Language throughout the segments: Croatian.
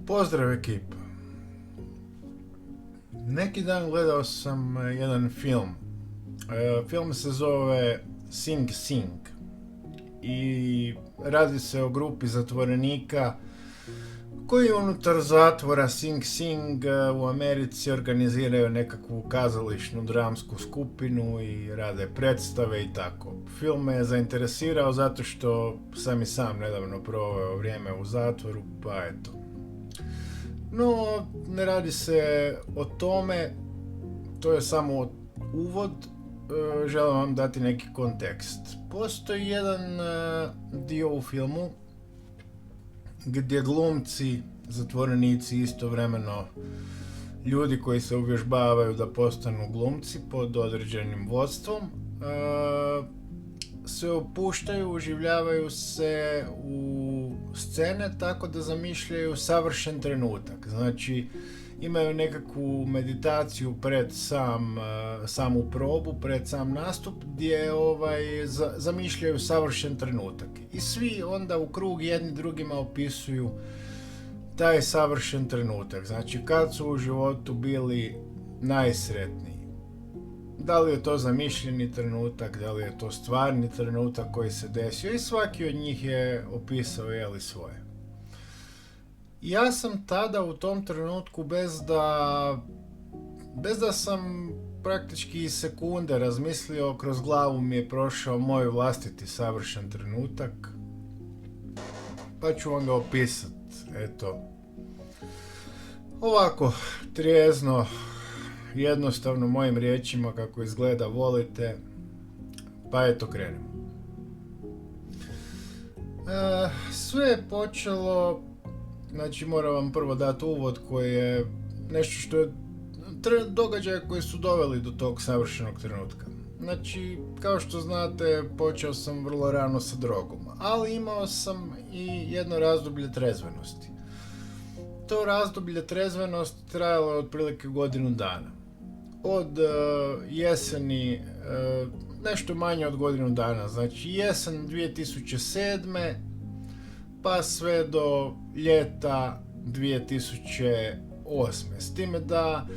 Pozdrav ekipa. Neki dan gledao sam jedan film. Film se zove Sing Sing i radi se o grupi zatvorenika koji unutar zatvora Sing Sing u Americi organiziraju nekakvu kazališnu dramsku skupinu i rade predstave i tako. Film me je zainteresirao zato što sam i sam nedavno proveo vrijeme u zatvoru, pa eto. No, ne radi se o tome, to je samo uvod, želim vam dati neki kontekst. Postoji jedan dio u filmu gdje glumci, zatvorenici, istovremeno ljudi koji se uvježbavaju da postanu glumci pod određenim vodstvom, se opuštaju, uživljavaju se u scene tako da zamišljaju savršen trenutak. Znači, imaju nekakvu meditaciju pred samu probu, pred sam nastup, gdje zamišljaju savršen trenutak. I svi onda u krug jedni drugima opisuju taj savršen trenutak. Znači, kad su u životu bili najsretniji. Da li je to zamišljeni trenutak, da li je to stvarni trenutak koji se desio, i svaki od njih je opisao svoje. Ja sam tada u tom trenutku, bez da sam praktički sekunde razmislio, kroz glavu mi je prošao moj vlastiti savršen trenutak, pa ću vam ga opisati. Eto, ovako, trijezno, jednostavno, mojim riječima, kako izgleda volite, pa eto, krenemo. Sve je počelo, znači moram vam prvo dati uvod koji je nešto što je događaje koji su doveli do tog savršenog trenutka. Znači, kao što znate, počeo sam vrlo rano sa drogom, ali imao sam i jedno razdoblje trezvenosti. To razdoblje trezvenosti trajalo je otprilike godinu dana. Od jeseni, nešto manje od godinu dana, znači jesen 2007. pa sve do ljeta 2008. S time da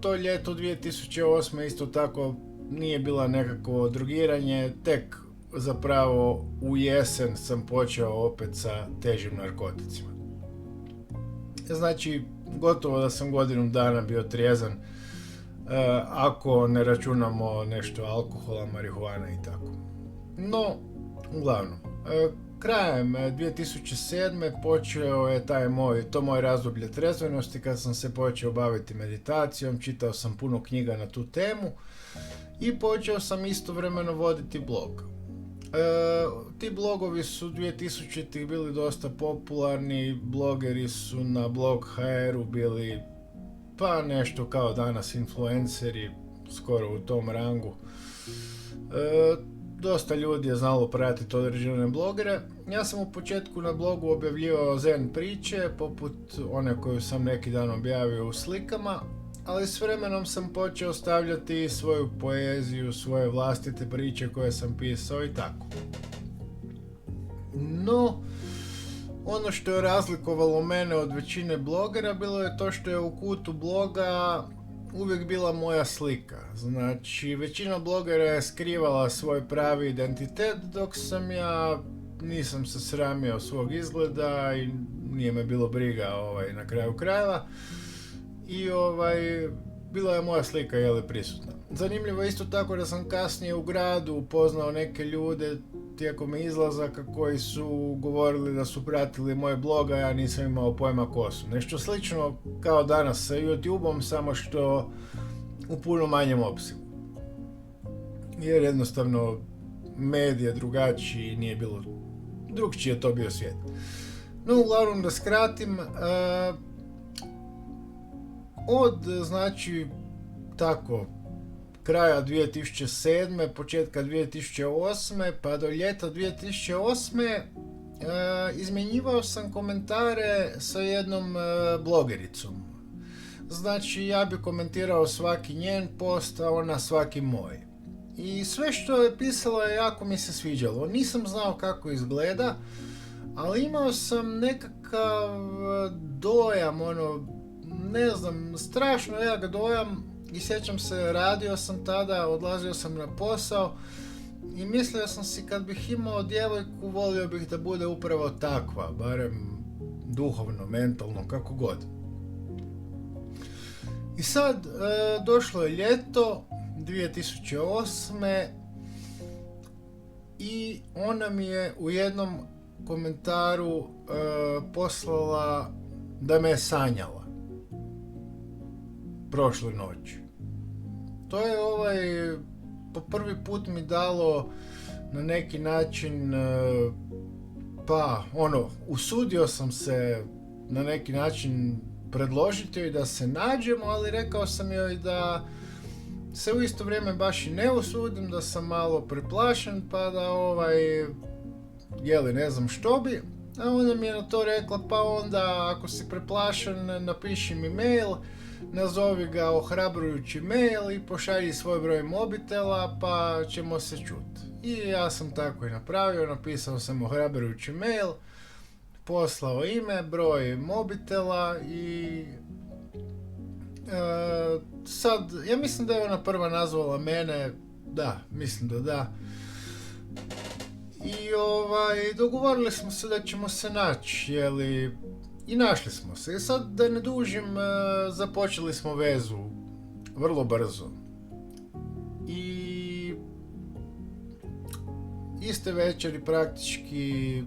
to ljeto 2008. isto tako nije bila nekako drogiranje, tek zapravo u jesen sam počeo opet sa težim narkoticima. Znači, gotovo da sam godinu dana bio trijezan, ako ne računamo nešto alkohola, marihuana i tako. No, uglavnom, krajem 2007. počeo je to moje razdoblje trezvenosti, kad sam se počeo baviti meditacijom, čitao sam puno knjiga na tu temu i počeo sam istovremeno voditi blog. Ti blogovi su 2000-ih bili dosta popularni, blogeri su na blog.hr-u bili pa nešto kao danas influenceri, skoro u tom rangu. Dosta ljudi je znalo pratiti određene blogere. Ja sam u početku na blogu objavljivao zen priče, poput one koju sam neki dan objavio u slikama, ali s vremenom sam počeo stavljati svoju poeziju, svoje vlastite priče koje sam pisao i tako. No, ono što je razlikovalo mene od većine blogera bilo je to što je u kutu bloga uvijek bila moja slika. Znači, većina blogera je skrivala svoj pravi identitet, dok nisam se sramio svog izgleda i nije me bilo briga na kraju krajeva. I bila je moja slika prisutna. Zanimljivo je isto tako da sam kasnije u gradu upoznao neke ljude tijekom izlazaka koji su govorili da su pratili moj blog, a ja nisam imao pojma ko su. Nešto slično kao danas sa YouTube-om, samo što u puno manjem opsegu. Jer jednostavno medije drugačiji, nije bilo drugčije, to bio svijet. No, uglavnom da skratim, znači, tako, kraja 2007. početka 2008. pa do ljeta 2008. Izmjenjivao sam komentare sa jednom blogericom. Znači, ja bi komentirao svaki njen post, a ona svaki moj. I sve što je pisala jako mi se sviđalo. Nisam znao kako izgleda, ali imao sam nekakav dojam, ne znam, strašno jak dojam i sjećam se, radio sam tada, odlazio sam na posao i mislio sam si kad bih imao djevojku, volio bih da bude upravo takva, barem duhovno, mentalno, kako god. I sad, došlo je ljeto 2008. i ona mi je u jednom komentaru poslala da me je sanjala prošle noći. To je po prvi put mi dalo na neki način, usudio sam se na neki način predložiti joj da se nađemo, ali rekao sam joj da se u isto vrijeme baš i ne usudim, da sam malo preplašen, pa da ne znam što bi. A ona mi je na to rekla, pa onda ako si preplašen, napiši mi mail, nazovi ga ohrabrujući mail i pošalji svoj broj mobitela, pa ćemo se čuti. I ja sam tako i napravio, napisao sam ohrabrujući mail, poslao ime, broj mobitela i sad, ja mislim da je ona prva nazvala mene, da, mislim da. I dogovorili smo se da ćemo se naći, i našli smo se. I sad, da ne dužim, započeli smo vezu vrlo brzo. I iste večeri praktički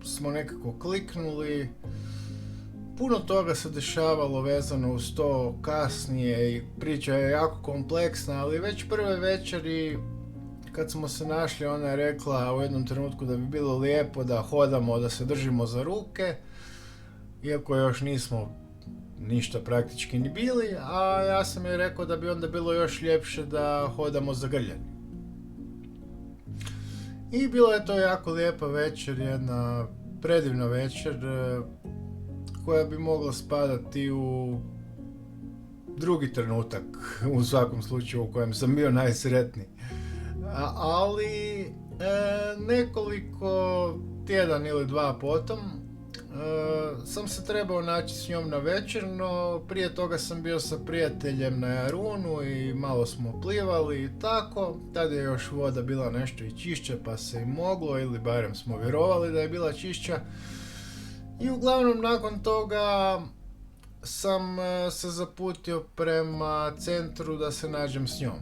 smo nekako kliknuli. Puno toga se dešavalo vezano uz to kasnije i priča je jako kompleksna, ali već prve večeri kad smo se našli, ona je rekla u jednom trenutku da bi bilo lijepo da hodamo, da se držimo za ruke, iako još nismo ništa praktički ni bili, a ja sam joj rekao da bi onda bilo još ljepše da hodamo zagrljani. I bilo je to jako lijepa večer, jedna predivna večer koja bi mogla spadati u drugi trenutak, u svakom slučaju u kojem sam bio najsretniji. Ali nekoliko tjedan ili dva potom sam se trebao naći s njom na večer, no prije toga sam bio sa prijateljem na Jarunu i malo smo plivali i tako. Tada je još voda bila nešto i čišća, pa se i moglo, ili barem smo vjerovali da je bila čišća. I uglavnom nakon toga sam se zaputio prema centru da se nađem s njom.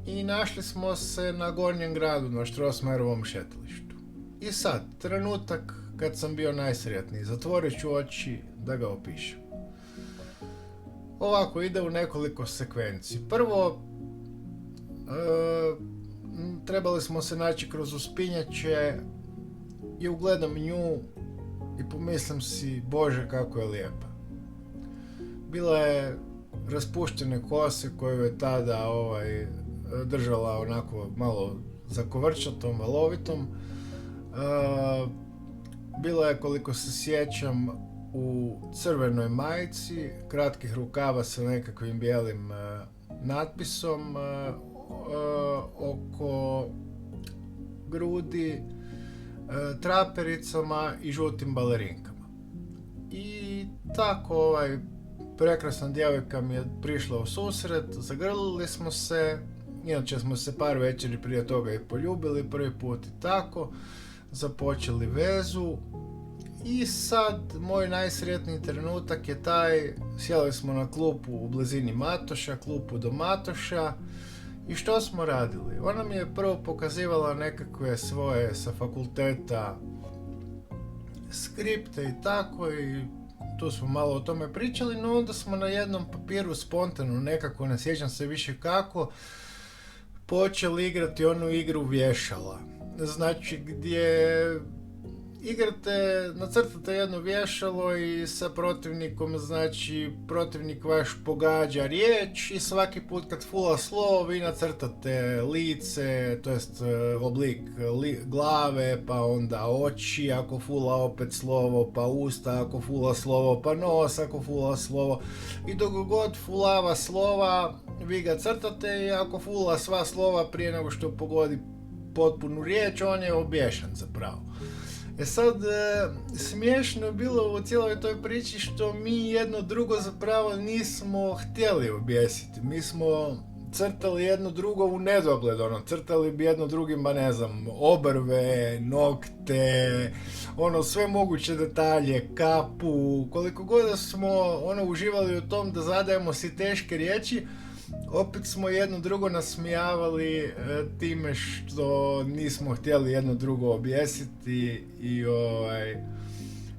I našli smo se na Gornjem gradu, na Strossmayerovom šetalištu. I sad, trenutak kad sam bio najsretniji, zatvorit ću oči da ga opišem. Ovako, ide u nekoliko sekvenci. Prvo, trebali smo se naći kroz uspinjače i ugledam nju i pomislim si, Bože kako je lijepa. Bila je raspuštene kose koju je tada držala onako malo zakovrčatom, valovitom. Bila je, koliko se sjećam, u crvenoj majici, kratkih rukava sa nekakvim bijelim natpisom oko grudi, trapericama i žutim balerinkama. I tako prekrasna djevojka mi je prišla u susret, zagrlili smo se, inače smo se par večeri prije toga i poljubili prvi put i tako, započeli vezu. I sad, moj najsretniji trenutak je taj, sjeli smo na klupu u blizini Matoša, klupu do Matoša, i što smo radili? Ona mi je prvo pokazivala nekakve svoje sa fakulteta skripte i tako, i tu smo malo o tome pričali, no onda smo na jednom papiru spontano, nekako ne sjećam se više kako, počeli igrati onu igru vješala. Znači, gdje nacrtate jedno vješalo i sa protivnikom, znači protivnik vaš pogađa riječ i svaki put kad fula slovo vi nacrtate lice, to jest oblik glave, pa onda oči ako fula opet slovo, pa usta ako fula slovo, pa nos ako fula slovo, i dok god fulava slova vi ga crtate, i ako fula sva slova prije nego što pogodi potpunu riječ, on je obješan zapravo. E sad, smiješno je bilo u cijeloj toj priči što mi jedno drugo zapravo nismo htjeli objesiti. Mi smo crtali jedno drugo u nedogled, ono, crtali bi jedno drugima, ne znam, obrve, nokte, ono, sve moguće detalje, kapu, koliko god da smo, ono, uživali u tom da zadajemo si teške riječi, opet smo jedno drugo nasmijavali time što nismo htjeli jedno drugo objesiti i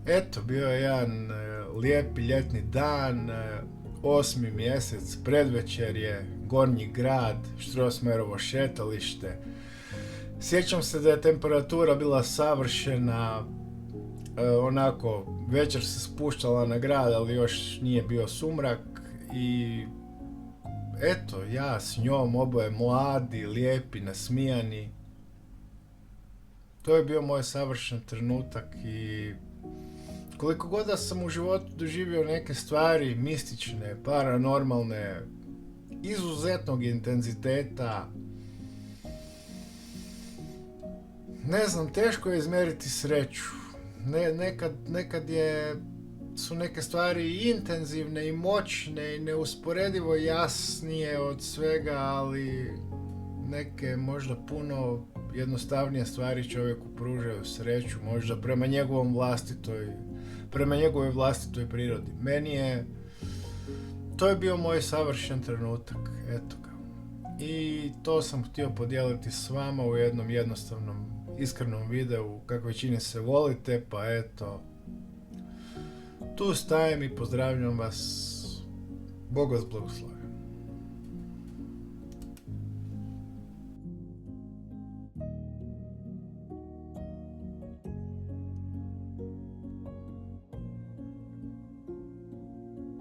eto, bio je jedan lijepi ljetni dan, 8. mjesec, predvečerje, Gornji grad, Strossmayerovo šetalište. Sjećam se da je temperatura bila savršena, onako, večer se spuštala na grad, ali još nije bio sumrak i eto, ja s njom, oboje mladi, lijepi, nasmijani. To je bio moj savršen trenutak i koliko god da sam u životu doživio neke stvari mistične, paranormalne, izuzetnog intenziteta, ne znam, teško je izmjeriti sreću. Nekad su neke stvari intenzivne i moćne i neusporedivo jasnije od svega, ali neke možda puno jednostavnije stvari čovjeku pružaju sreću, možda prema njegovoj vlastitoj prirodi. To je bio moj savršen trenutak, eto ga. I to sam htio podijeliti s vama u jednom jednostavnom, iskrenom videu, kako većini se volite, pa eto, tu stajem i pozdravljam vas. Bog vas blagoslovi.